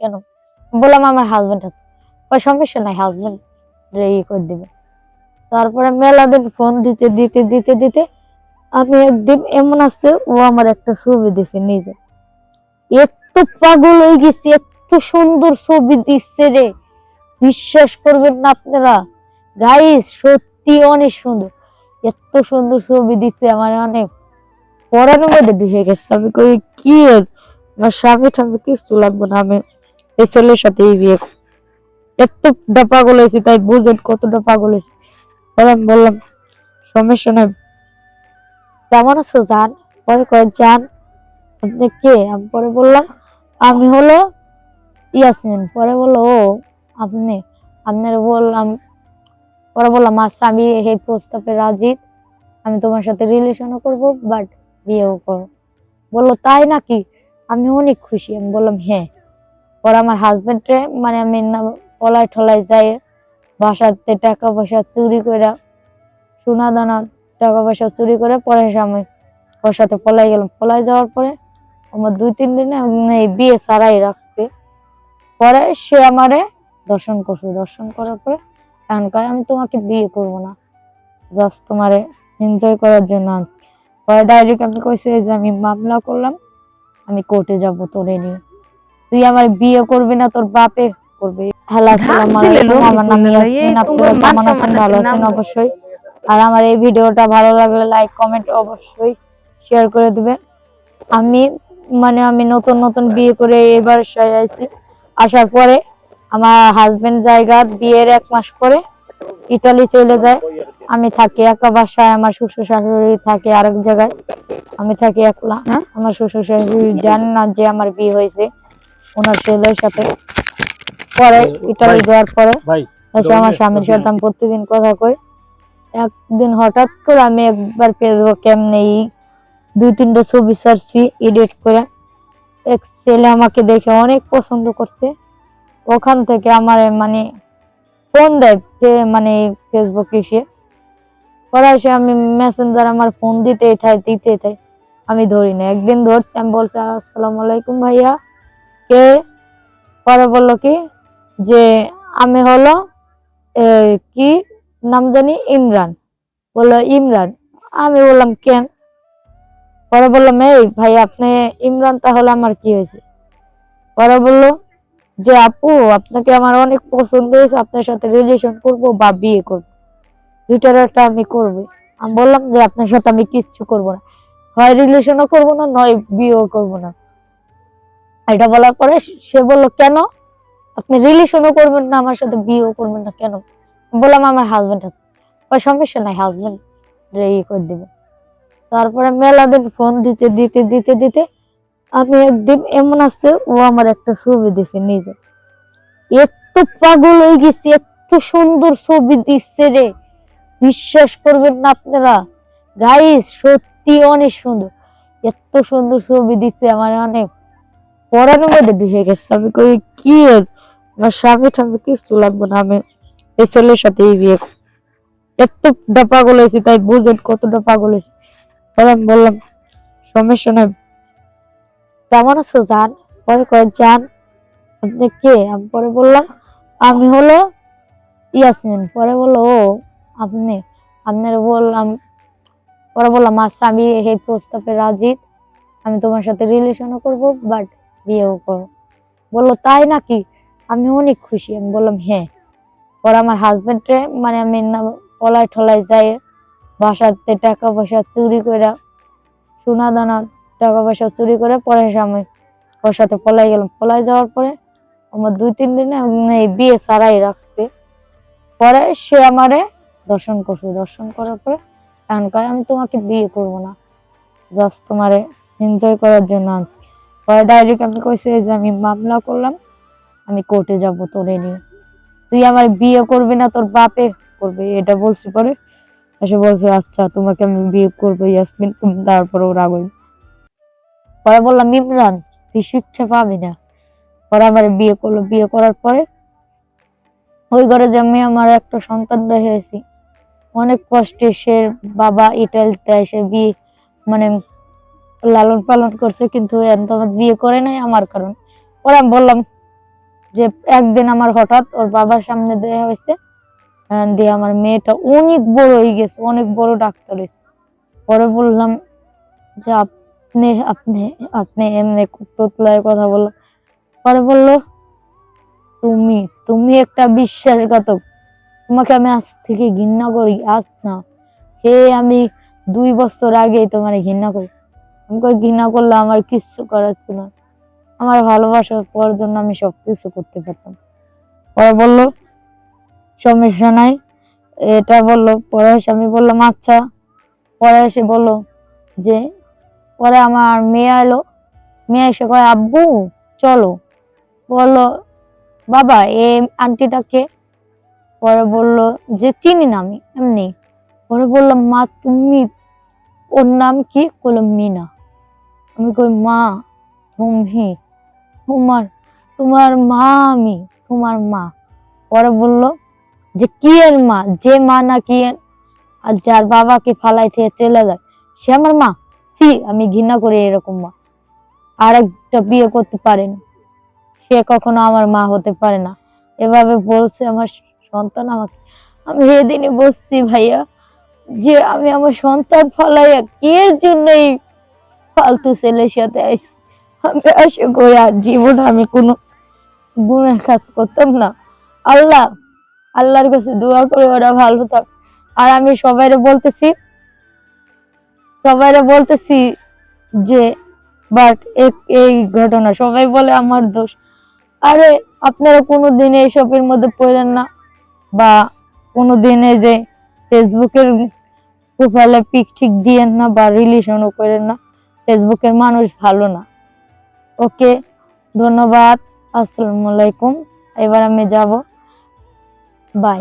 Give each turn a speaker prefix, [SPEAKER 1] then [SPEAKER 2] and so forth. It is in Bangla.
[SPEAKER 1] কেন? বললাম আমার হাজবেন্ড আছে। ওই সমস্যা নাই, হাজবেন্ড করে দিবে। তারপরে মেলা দিন ফোন দিতে দিতে দিতে দিতে আমি একদিন এমন আছে, ও আমার একটা ছবি দিছে নিজে। এত পাগল হয়ে গেছি, এত সুন্দর ছবি দিচ্ছে রে, বিশ্বাস করবেন না আপনারা গাইস, সত্যি অনেক সুন্দর। এত সুন্দর ছবি দিচ্ছে আমার, অনেক পড়ানোর মধ্যে ঢুকে গেছে। আমি কই কি আমার স্বামী টামি কিছু লাগবে না, আমি এই ছেলের সাথে বিয়ে করব। এতটা পাগল হয়েছি, তাই বুঝেন কতটা পাগল হয়েছি। আমি বললাম সমস্যা নাই, কেমন আছো জান? পরে কয় জান আপনি কে? আমি পরে বললাম আমি হলো ইয়াসমিন। পরে বললো ও আপনি, আপনার বললাম, পরে বললাম আচ্ছা আমি এই প্রস্তাবে রাজি, আমি তোমার সাথে রিলেশনও করব, বাট বিয়েও করবো। বললো তাই নাকি? আমি অনেক খুশি। আমি বললাম হ্যাঁ। পরে আমার হাজবেন্ডে মানে আমি না পলায় ঠলায় যাই, বাসাতে টাকা পয়সা চুরি করে, সোনা দানা টাকা পয়সা চুরি করে, পরে আমি ওর সাথে পলাই গেলাম। পলাই যাওয়ার পরে আমার 2-3 দিনে এই বিয়ে ছাড়াই রাখছে। পরে সে আমারে দর্শন করছে, দর্শন করার পরে এখন কয় আমি তোমাকে বিয়ে করব না, জাস্ট তোমারে এনজয় করার জন্য আনছি। পরে ডাইরেক্ট আমি কইছে যে আমি মামলা করলাম, আমি কোর্টে যাব তোরে নিয়ে, তুই আমার বিয়ে করবি না, তোর বাপে করবে। হ্যালো, আসসালামু আলাইকুম, আমার নাম ইয়াসমিন। আপনারা কেমন আছেন? ভালো আছেন অবশ্যই। আর আমার এই ভিডিওটা ভালো লাগলে লাইক কমেন্ট অবশ্যই শেয়ার করে দিবেন। আমি নতুন নতুন বিয়ে করে এবার আইছি। আসার পরে আমার হাজবেন্ড জায়গা বিয়ের 1 মাস পরে ইতালি চলে যায়। আমি থাকি একা বাসায়, আমার শ্বশুর শাশুড়ি থাকে আরেক জায়গায়, আমি থাকি একলা। আমার শ্বশুর শাশুড়ি জানেন না যে আমার বিয়ে হয়েছে ওনার ছেলের সাথে। পরে ইতালি যাওয়ার পরে এসে আমার স্বামীর সাথে আমি প্রতিদিন কথা কই। একদিন হঠাৎ করে আমি একবার ফেসবুকে এমনি 2-3টা ছবি ছাড়ছি এডিট করে, এক ছেলে আমাকে দেখে অনেক পছন্দ করছে। ওখান থেকে আমার মানে ফোন দেয়, মানে ফেসবুক এসে। পরে এসে আমি মেসেঞ্জার আমার ফোন দিতেই থাই, আমি ধরি না। একদিন ধরছি, আমি বলছি আসসালামু আলাইকুম ভাইয়া, কে? পরে বললো কি যে আমি হলো কি নাম জানি, ইমরান। বললো ইমরান। আমি বললাম কেন? পরে বললাম এই ভাই আপনি ইমরান, তাহলে আমার কি হয়েছে? পরে বললো যে আপু আপনাকে আমার অনেক পছন্দ হয়েছে, আপনার সাথে রিলেশন করব বা বিয়ে করব, দুইটার একটা আমি করবো। আমি বললাম যে আপনার সাথে আমি কিচ্ছু করব না, হয় রিলেশনও করব না, নয় বিয়েও করব না। এটা বলার পরে সে বললো কেন আপনি রিলেশনও করবেন না, আমার সাথে বিয়েও করবেন না কেন? বললাম আমার হাজবেন্ড আছে। ওই সমস্যা নাই, হাজবেন্ড করে দিবে। তারপরে মেলা দিন ফোন দিতে দিতে দিতে দিতে আমি একদিন এমন আছে, ও আমার একটা ছবি দিছে নিজে। এত পাগল হয়ে গেছি, এত সুন্দর ছবি দিচ্ছে রে, বিশ্বাস করবেন না আপনারা গাইস, সত্যি অনেক সুন্দর। এত সুন্দর ছবি দিচ্ছে আমার, অনেক পড়ানোর মধ্যে ঢুকে গেছে। আমি কই কি আমার স্বামী টামি কিছু লাগবে না, আমি এই ছেলের সাথে বিয়ে করব। এতটা পাগল হয়েছি, তাই বুঝেন কতটা পাগল হয়েছি। পরে আমি বললাম সমস্যা নাই, কেমন আছো জান? পরে কয় জান আপনি কে? আমি পরে বললাম আমি হলো ইয়াসমিন। পরে বললো ও আপনি, আপনার বললাম, পরে বললাম আচ্ছা আমি এই প্রস্তাবে রাজি, আমি তোমার সাথে রিলেশনও করব, বাট বিয়েও করবো। বললো তাই নাকি? আমি অনেক খুশি। আমি বললাম হ্যাঁ। পরে আমার হাজবেন্ডে মানে আমি না পলায় ঠলায় যাই, বাসাতে টাকা পয়সা চুরি করে, সোনা দানা টাকা পয়সা চুরি করে, পরে আমি ওর সাথে পলাই গেলাম। পলাই যাওয়ার পরে আমার 2-3 দিনে এই বিয়ে ছাড়াই রাখছে। পরে সে আমারে দর্শন করছে, দর্শন করার পরে এখন কয় আমি তোমাকে বিয়ে করব না, জাস্ট তোমারে এনজয় করার জন্য আনছি। পরে ডাইরেক্ট আমি কইছে যে আমি মামলা করলাম, আমি কোর্টে যাব তোরে নিয়ে, তুই আমার বিয়ে করবি না, তোর বাপে করবে, এটা বলছি। পরে এসে বলছে আচ্ছা তোমাকে আমি বিয়ে করবো ইয়াসমিন। তারপরে ও রাগ হইল। পরে বললাম ইমরান তুই শিক্ষা পাবি না। পরে আমার বিয়ে করলো। বিয়ে করার পরে ওই ঘরে যে আমি আমার একটা সন্তান রেখেছি, অনেক কষ্টে সে বাবা ইটালিতে এসে বিয়ে মানে লালন পালন করছে, কিন্তু আমার বিয়ে করে নাই আমার কারণ। পরে আমি বললাম যে একদিন আমার হঠাৎ ওর বাবার সামনে দেয়া হয়েছে, দিয়ে আমার মেয়েটা অনেক বড় হয়ে গেছে, অনেক বড় ডাক্তার হয়েছে। পরে বললাম যে আপনি আপনি আপনি এমনি তোতলায় কথা বললো। পরে বললো তুমি তুমি একটা বিশ্বাসঘাতক, তোমাকে আমি আজ থেকে ঘৃণা করি। আজ না, আমি 2 বছর আগে তোমার ঘৃণা করি। আমি কই ঘৃণা করলে আমার কিচ্ছু করার ছিল না, আমার ভালোবাসা পাওয়ার জন্য আমি সবকিছু করতে পারতাম। পরে বললো সমস্যা নাই, এটা বললো। পরে এসে আমি বললাম আচ্ছা। পরে এসে বললো যে, পরে আমার মেয়ে এলো, মেয়ে এসে কয় আব্বু চলো। বললো বাবা এই আন্টিটাকে? পরে বললো যে চিনি না আমি, এমনি। পরে বললাম মা তুমি, ওর নাম কি? বললো মিনা। আমি কই মা তুমি, তোমার তোমার মা আমি, তোমার মা। পরে বললো যে কি এর মা? যে মা না কি এর, আর যার বাবাকে ফালাই থেকে চলে যায় সে আমার মা? সি, আমি ঘৃণা করি এরকম মা। আর একটা বিয়ে করতে পারেন, সে কখনো আমার মা হতে পারে না। এভাবে বলছে আমার সন্তান আমাকে। আমি সেদিনই বসছি ভাইয়া যে আমি আমার সন্তান ফালাইয়া কে জন্য এই ফালতু ছেলের সাথে আইছি। আমি আশা করি আর জীবনে আমি কোনো গুণের কাজ করতাম না। আল্লাহ আল্লাহর কাছে দোয়া করে ওরা ভালো থাক। আর আমি সবাইরে বলতেছি যে বাট এই ঘটনা সবাই বলে আমার দোষ। আরে আপনারা কোনোদিন এইসবের মধ্যে পড়েন না, বা কোনোদিন এই যে ফেসবুকের প্রোফাইলে পিক ঠিক দিয়েন না, বা রিলেশনও করেন না। ফেসবুকের মানুষ ভালো না। ওকে, ধন্যবাদ, আসসালামু আলাইকুম। এবার আমি যাব, বাই।